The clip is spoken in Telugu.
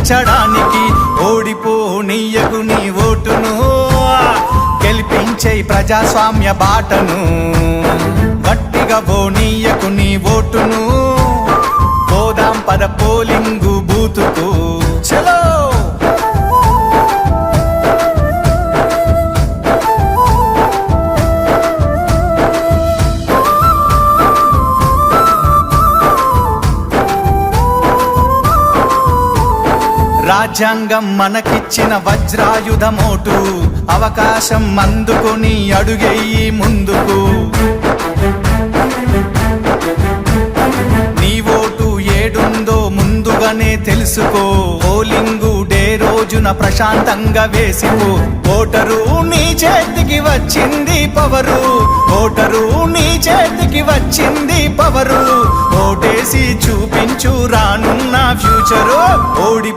గెలిపించడానికి. ఓడిపోనీయకు నీ ఓటును, గెలిపించే ప్రజాస్వామ్య బాటను. గట్టిగా పోనీయకు నీ ఓటును, పోదాం పద పోలింగు బూతుకు. చలో రాజ్యాంగం మనకిచ్చిన వజ్రాయుధమోటు, అవకాశం అందుకొని అడుగెయ్యి ముందుకు. నీ ఓటు ఏడుందో ముందుగానే తెలుసుకో, పోలింగు డే రోజున ప్రశాంతంగా వేసిపో. ఓటరు నీ చేతికి వచ్చింది పవరు, ఓటరు నీ చేతికి వచ్చింది పవరు. ఓటేసి చూపించు రానున్న ఫ్యూచరు. ఓడి